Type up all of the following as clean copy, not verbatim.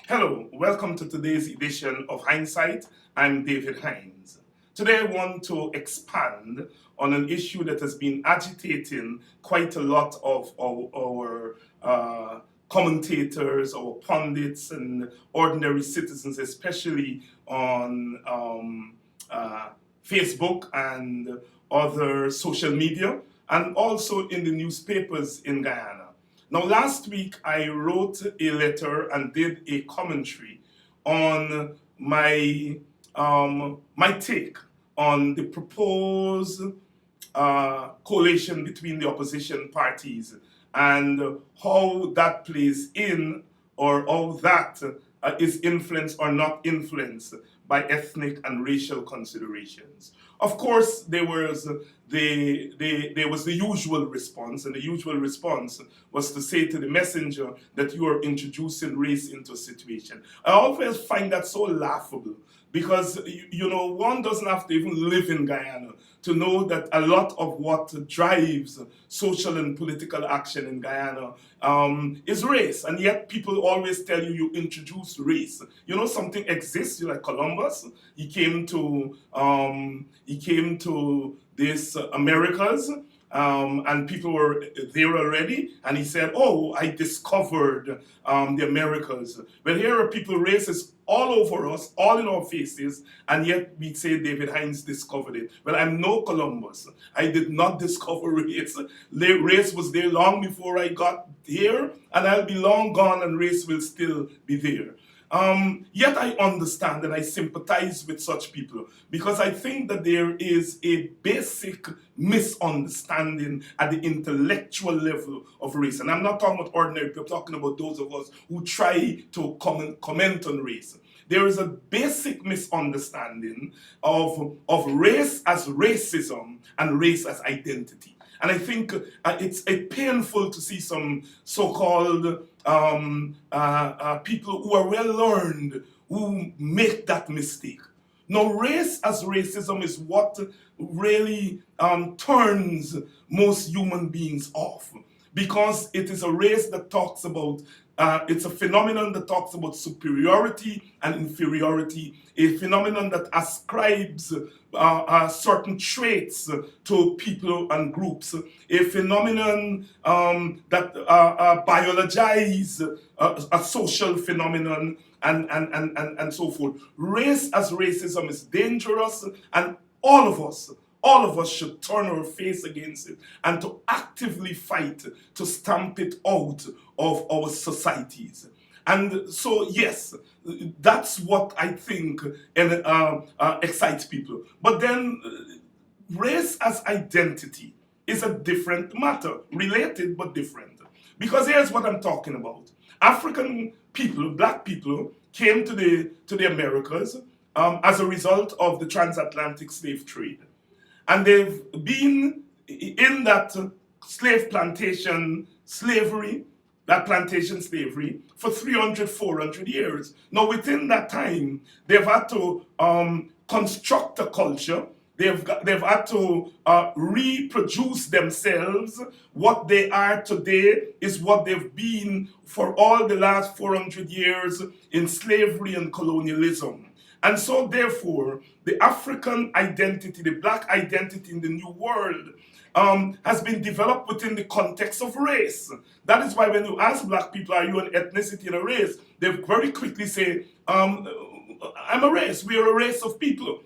Hello, welcome to today's edition of Hinds'Sight. I'm David Hinds. Today I want to expand on an issue that has been agitating quite a lot of our commentators, our pundits, and ordinary citizens, especially on Facebook and other social media, and also in the newspapers in Guyana. Now, last week I wrote a letter and did a commentary on my take on the proposed coalition between the opposition parties and how that plays in, or how that is influenced or not influenced by ethnic and racial considerations. Of course, there was the usual response, and the usual response was to say to the messenger that you are introducing race into a situation. I always find that so laughable because one doesn't have to even live in Guyana to know that a lot of what drives social and political action in Guyana is race, and yet people always tell you introduce race. Something exists. Like Columbus, he came to this Americas, and people were there already, and he said, "Oh, I discovered the Americas." Well, here are people racist all over us, all in our faces, and yet we say David Hinds discovered it. Well, I'm no Columbus. I did not discover race. Race was there long before I got here, and I'll be long gone, and race will still be there. Yet I understand and I sympathize with such people because I think that there is a basic misunderstanding at the intellectual level of race. And I'm not talking about ordinary people, I'm talking about those of us who try to comment on race. There is a basic misunderstanding of race as racism and race as identity. And I think it's painful to see some so-called people who are well learned who make that mistake. Now, race as racism is what really turns most human beings off, because it is a race that talks about, it's a phenomenon that talks about superiority and inferiority, a phenomenon that ascribes certain traits to people and groups, a phenomenon that biologizes a social phenomenon, and so forth. Race as racism is dangerous, and all of us should turn our face against it and to actively fight to stamp it out of our societies. And so, yes, that's what I think excites people. But then, race as identity is a different matter, related but different. Because here's what I'm talking about. African people, black people, came to the Americas as a result of the transatlantic slave trade. And they've been in that plantation slavery for 300, 400 years. Now, within that time, they've had to construct a culture. They've had to reproduce themselves. What they are today is what they've been for all the last 400 years in slavery and colonialism. And so, therefore, the African identity, the black identity in the New World, has been developed within the context of race. That is why when you ask black people, are you an ethnicity and a race? They very quickly say, I'm a race. We are a race of people.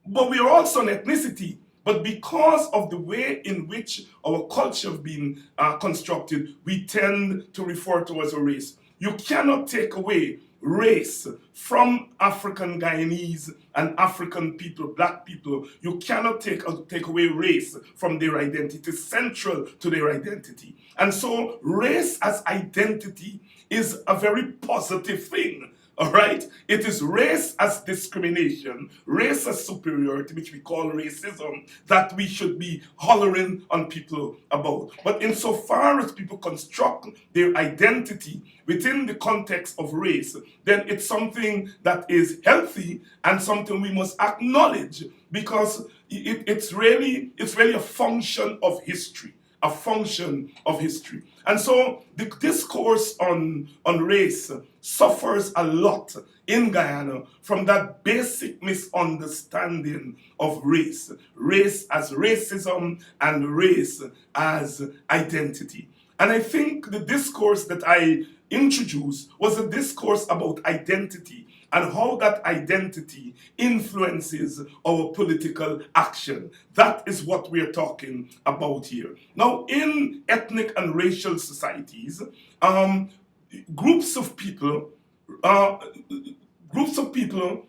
But we are also an ethnicity. But because of the way in which our culture has been constructed, we tend to refer to as a race. You cannot take away race from African Guyanese and African people, black people. You cannot take away race from their identity. It is central to their identity. And so race as identity is a very positive thing. All right? It is race as discrimination, race as superiority, which we call racism, that we should be hollering on people about. But insofar as people construct their identity within the context of race, then it's something that is healthy and something we must acknowledge, because it's really a function of history. a function of history. And so the discourse on race suffers a lot in Guyana from that basic misunderstanding of race. Race as racism and race as identity. And I think the discourse that I introduced was a discourse about identity and how that identity influences our political action. That is what we're talking about here. Now, in ethnic and racial societies, groups of people, uh, groups of people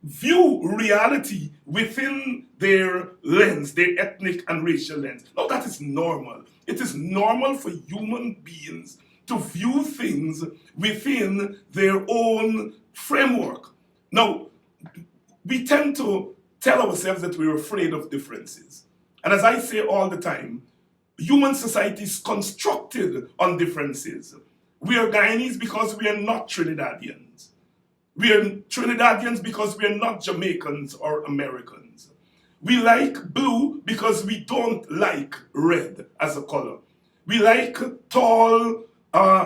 view reality within their lens, their ethnic and racial lens. Now, that is normal. It is normal for human beings to view things within their own framework. Now, we tend to tell ourselves that we're afraid of differences. And as I say all the time, human society is constructed on differences. We are Guyanese because we are not Trinidadians. We are Trinidadians because we are not Jamaicans or Americans. We like blue because we don't like red as a color. We like tall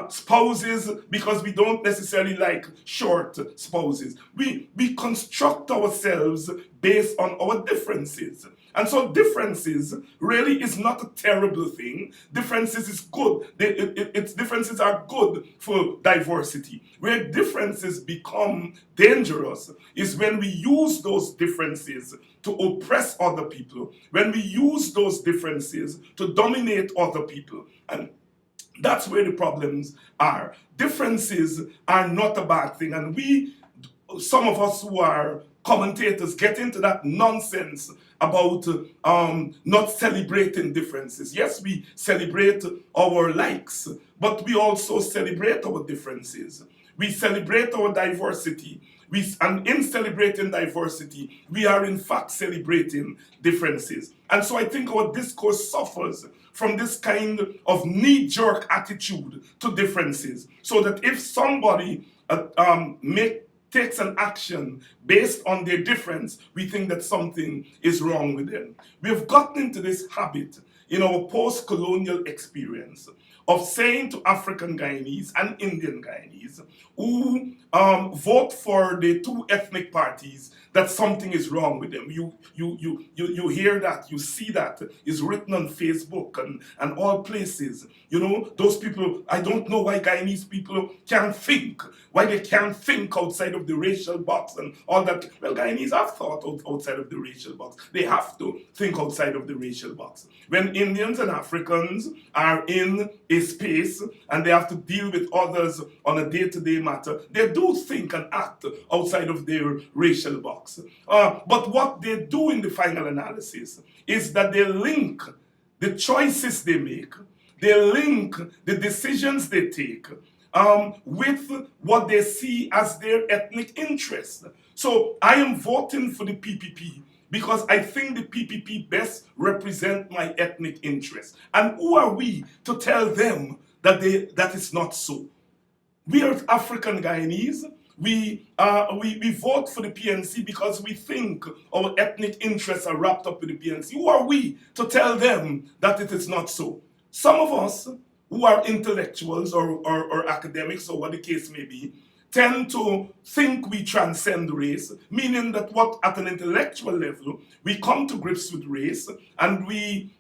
spouses because we don't necessarily like short spouses. We construct ourselves based on our differences. And so differences really is not a terrible thing. Differences is good. Differences are good for diversity. Where differences become dangerous is when we use those differences to oppress other people, when we use those differences to dominate other people. And that's where the problems are. Differences are not a bad thing. And some of us who are commentators, get into that nonsense about not celebrating differences. Yes, we celebrate our likes, but we also celebrate our differences. We celebrate our diversity. And in celebrating diversity, we are in fact celebrating differences. And so I think our discourse suffers from this kind of knee-jerk attitude to differences. So that if somebody takes an action based on their difference, we think that something is wrong with them. We have gotten into this habit in our post-colonial experience of saying to African Guyanese and Indian Guyanese who vote for the two ethnic parties that something is wrong with them. You hear that, you see that, it's written on Facebook and all places. You know, those people, I don't know why Guyanese people can't think, why they can't think outside of the racial box and all that. Well, Guyanese have thought outside of the racial box. They have to think outside of the racial box. When Indians and Africans are in a space and they have to deal with others on a day-to-day matter, they do think and act outside of their racial box. But what they do in the final analysis is that they link the choices they make, they link the decisions they take with what they see as their ethnic interest. So I am voting for the PPP because I think the PPP best represent my ethnic interest. And who are we to tell them that is not so? We are African Guyanese. We vote for the PNC because we think our ethnic interests are wrapped up with the PNC. Who are we to tell them that it is not so? Some of us who are intellectuals or academics or what the case may be tend to think we transcend race, meaning that what at an intellectual level we come to grips with race and we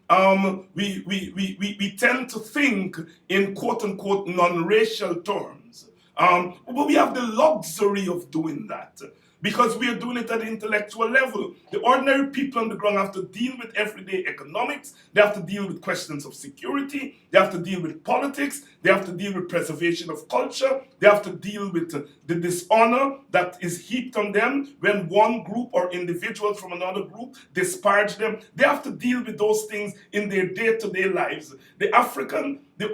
tend to think in quote unquote non-racial terms. But we have the luxury of doing that because we are doing it at the intellectual level. The ordinary people on the ground have to deal with everyday economics, they have to deal with questions of security, they have to deal with politics, they have to deal with preservation of culture, they have to deal with the dishonor that is heaped on them when one group or individuals from another group disparage them. They have to deal with those things in their day-to-day lives. The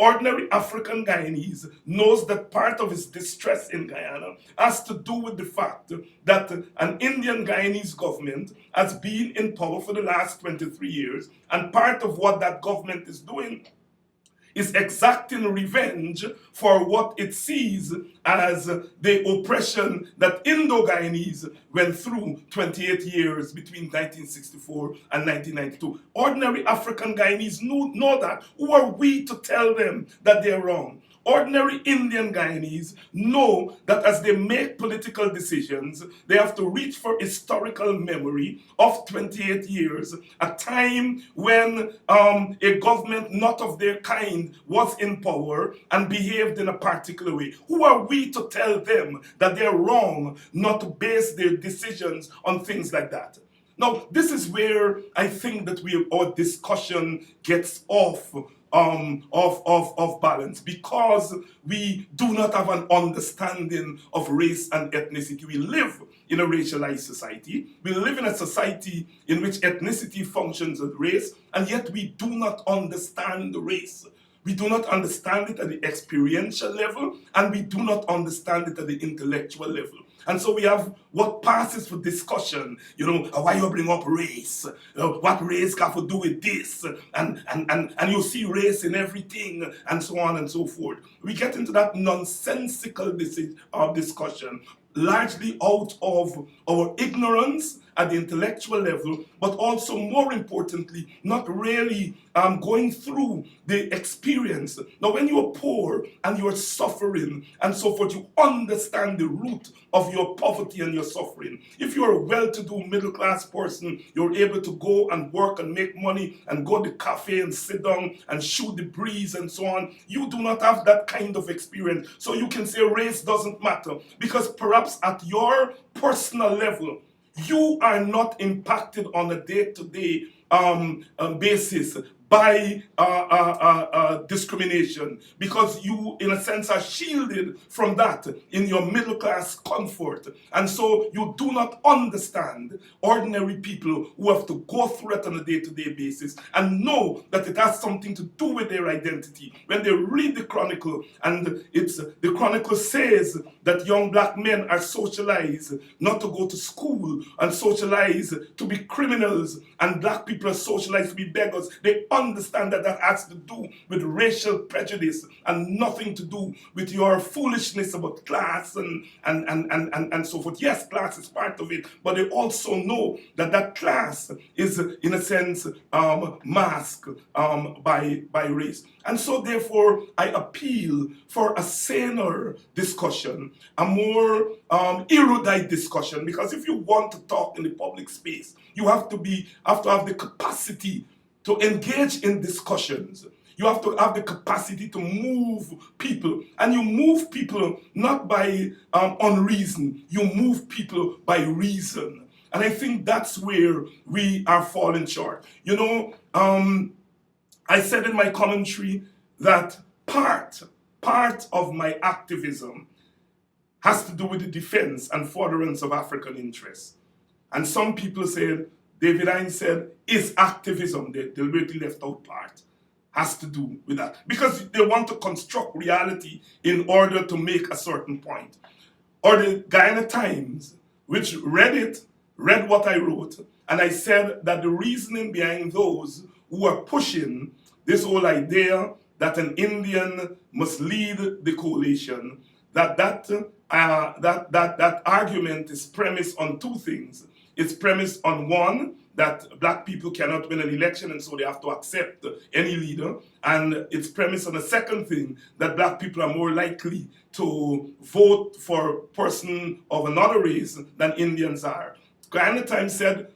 ordinary African Guyanese knows that part of his distress in Guyana has to do with the fact that an Indian Guyanese government has been in power for the last 23 years, and part of what that government is doing is exacting revenge for what it sees as the oppression that Indo-Guyanese went through 28 years between 1964 and 1992. Ordinary African Guyanese know that. Who are we to tell them that they're wrong? Ordinary Indian Guyanese know that as they make political decisions, they have to reach for historical memory of 28 years, a time when a government not of their kind was in power and behaved in a particular way. Who are we to tell them that they're wrong not to base their decisions on things like that? Now, this is where I think that our discussion gets off balance, because we do not have an understanding of race and ethnicity. We live in a racialized society. We live in a society in which ethnicity functions as race, and yet we do not understand race. We do not understand it at the experiential level, and we do not understand it at the intellectual level. And so we have what passes for discussion, why you bring up race, what race got to do with this, and you see race in everything, and so on and so forth. We get into that nonsensical discussion, largely out of our ignorance at the intellectual level, but also, more importantly, not really going through the experience. Now, when you are poor and you are suffering and so forth, you understand the root of your poverty and your suffering. If you're a well-to-do middle-class person, you're able to go and work and make money and go to the cafe and sit down and shoot the breeze and so on. You do not have that kind of experience. So you can say race doesn't matter, because perhaps at your personal level, you are not impacted on a day-to-day basis by discrimination, because you, in a sense, are shielded from that in your middle class comfort. And so you do not understand ordinary people who have to go through it on a day-to-day basis and know that it has something to do with their identity. When they read the Chronicle, and the Chronicle says that young black men are socialized not to go to school and socialized to be criminals, and black people are socialized to be beggars, they understand that that has to do with racial prejudice and nothing to do with your foolishness about class and so forth. Yes, class is part of it, but they also know that that class is, in a sense, masked by race. And so, therefore, I appeal for a saner discussion, a more erudite discussion, because if you want to talk in the public space, you have to have the capacity to engage in discussions. You have to have the capacity to move people. And you move people not by unreason. You move people by reason. And I think that's where we are falling short. I said in my commentary that part of my activism has to do with the defense and furtherance of African interests. And some people said, David Hinds said, is activism, they deliberately left out part, has to do with that. Because they want to construct reality in order to make a certain point. Or the Guyana Times, which read what I wrote, and I said that the reasoning behind those who are pushing this whole idea that an Indian must lead the coalition, that argument is premised on two things. It's premised on one, that black people cannot win an election and so they have to accept any leader. And it's premised on the second thing, that black people are more likely to vote for a person of another race than Indians are. Guyana Times said,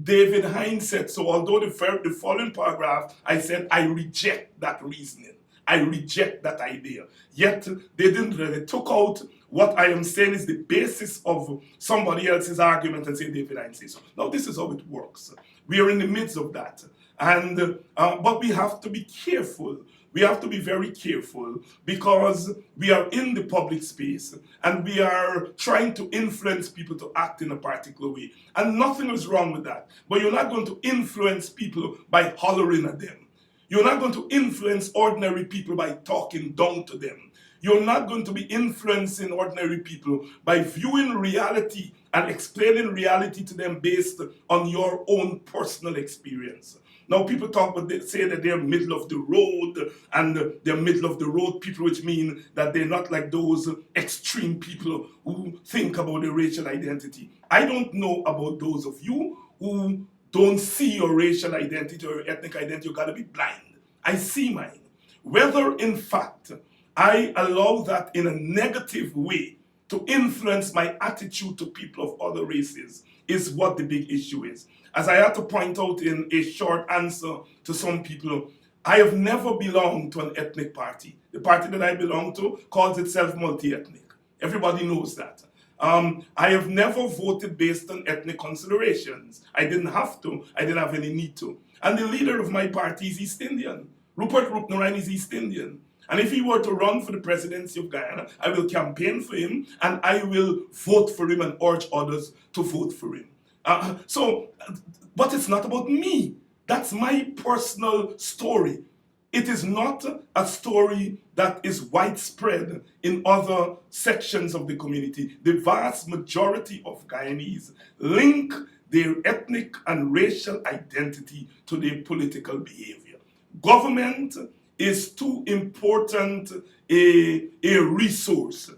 David Hinds said, so although the following paragraph, I said, I reject that reasoning. I reject that idea. Yet, they didn't really took out what I am saying is the basis of somebody else's argument and say David Hinds says so. Now, this is how it works. We are in the midst of that. And but we have to be careful. We have to be very careful, because we are in the public space and we are trying to influence people to act in a particular way. And nothing is wrong with that. But you're not going to influence people by hollering at them. You're not going to influence ordinary people by talking down to them. You're not going to be influencing ordinary people by viewing reality and explaining reality to them based on your own personal experience. Now people talk, but they say that they're middle of the road, and they're middle of the road people, which mean that they're not like those extreme people who think about their racial identity. I don't know about those of you who don't see your racial identity or your ethnic identity. You gotta be blind. I see mine. Whether in fact I allow that in a negative way to influence my attitude to people of other races is what the big issue is. As I had to point out in a short answer to some people, I have never belonged to an ethnic party. The party that I belong to calls itself multi-ethnic. Everybody knows that. I have never voted based on ethnic considerations. I didn't have to. I didn't have any need to. And the leader of my party is East Indian. Rupert Rupnarayan is East Indian. And if he were to run for the presidency of Guyana, I will campaign for him and I will vote for him and urge others to vote for him. But it's not about me. That's my personal story. It is not a story that is widespread in other sections of the community. The vast majority of Guyanese link their ethnic and racial identity to their political behavior. Government is too important a resource,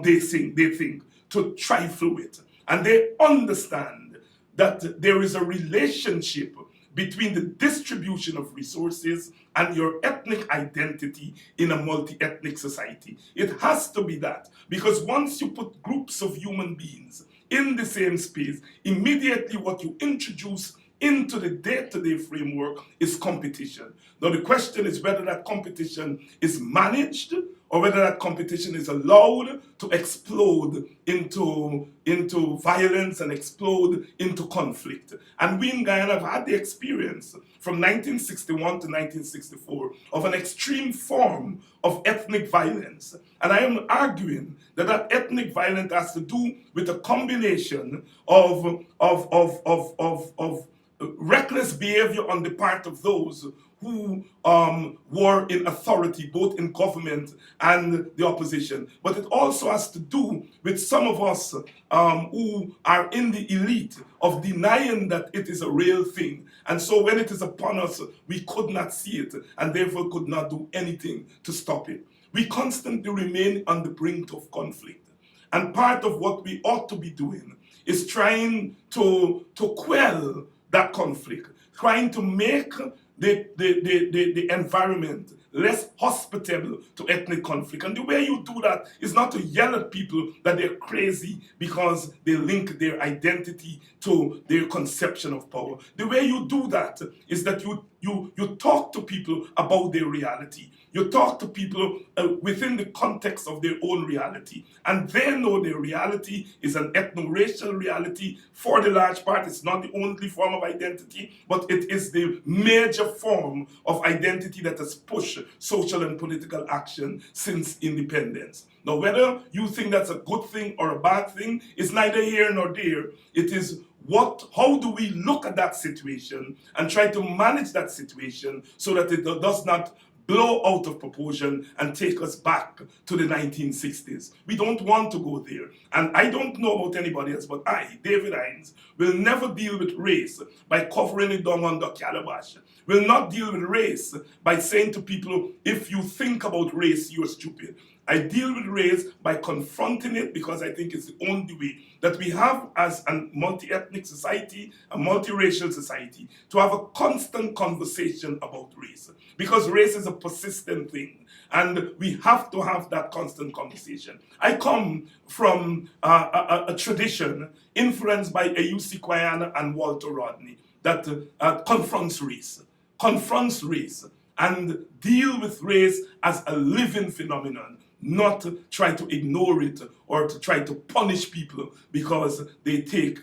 they think, to trifle with. And they understand that there is a relationship between the distribution of resources and your ethnic identity in a multi-ethnic society. It has to be that, because once you put groups of human beings in the same space, immediately what you introduce into the day-to-day framework is competition. Now the question is whether that competition is managed or whether that competition is allowed to explode into violence and explode into conflict. And we in Guyana have had the experience from 1961 to 1964 of an extreme form of ethnic violence. And I am arguing that that ethnic violence has to do with a combination of reckless behavior on the part of those who were in authority, both in government and the opposition. But it also has to do with some of us who are in the elite of denying that it is a real thing. And so when it is upon us, we could not see it and therefore could not do anything to stop it. We constantly remain on the brink of conflict. And part of what we ought to be doing is trying to quell that conflict, trying to make the environment less hospitable to ethnic conflict. And the way you do that is not to yell at people that they're crazy because they link their identity to their conception of power. The way you do that is that you talk to people about their reality. You talk to people within the context of their own reality. And they know their reality is an ethno-racial reality. For the large part, it's not the only form of identity, but it is the major form of identity that has pushed social and political action since independence. Now, whether you think that's a good thing or a bad thing is neither here nor there. It is how do we look at that situation and try to manage that situation so that it does not blow out of proportion and take us back to the 1960s. We don't want to go there. And I don't know about anybody else, but I, David Hinds, will never deal with race by covering it down under calabash. Will not deal with race by saying to people, if you think about race, you're stupid. I deal with race by confronting it because I think it's the only way that we have as a multi-ethnic society, a multiracial society, to have a constant conversation about race. Because race is a persistent thing and we have to have that constant conversation. I come from a tradition influenced by A.U.C. Guyana and Walter Rodney that confronts race and deal with race as a living phenomenon, not try to ignore it or to try to punish people because they take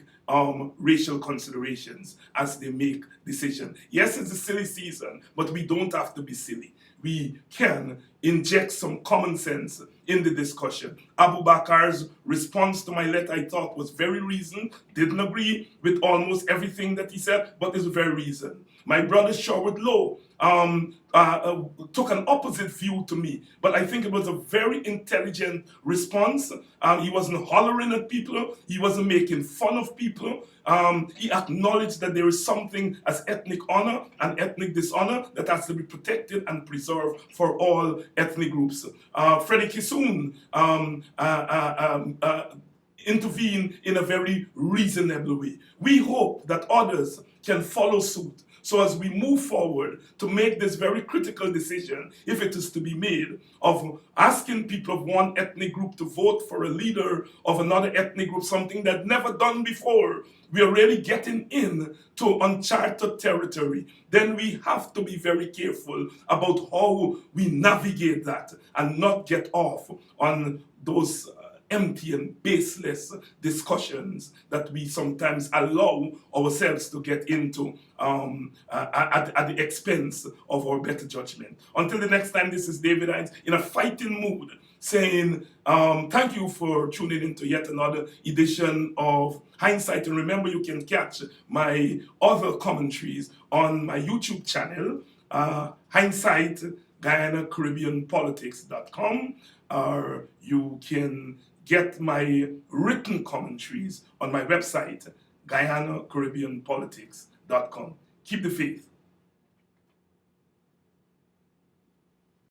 racial considerations as they make decisions. Yes, it's a silly season, but we don't have to be silly. We can inject some common sense in the discussion. Abu Bakar's response to my letter, I thought, was very reasoned. Didn't agree with almost everything that he said, but is very reasoned. My brother Sherwood Lowe took an opposite view to me, but I think it was a very intelligent response. He wasn't hollering at people. He wasn't making fun of people. He acknowledged that there is something as ethnic honor and ethnic dishonor that has to be protected and preserved for all ethnic groups. Freddie Kissoon intervene in a very reasonable way. We hope that others can follow suit. So as we move forward to make this very critical decision, if it is to be made, of asking people of one ethnic group to vote for a leader of another ethnic group, something that never done before, we are really getting in to uncharted territory. Then we have to be very careful about how we navigate that and not get off on those empty and baseless discussions that we sometimes allow ourselves to get into at the expense of our better judgment. Until the next time, this is David Hinds in a fighting mood, saying thank you for tuning into yet another edition of Hinds'Sight. And remember, you can catch my other commentaries on my YouTube channel, Hinds'Sight, Guyana-Caribbean Politics.com, or you can get my written commentaries on my website, Guyana-Caribbean Politics.com. Keep the faith.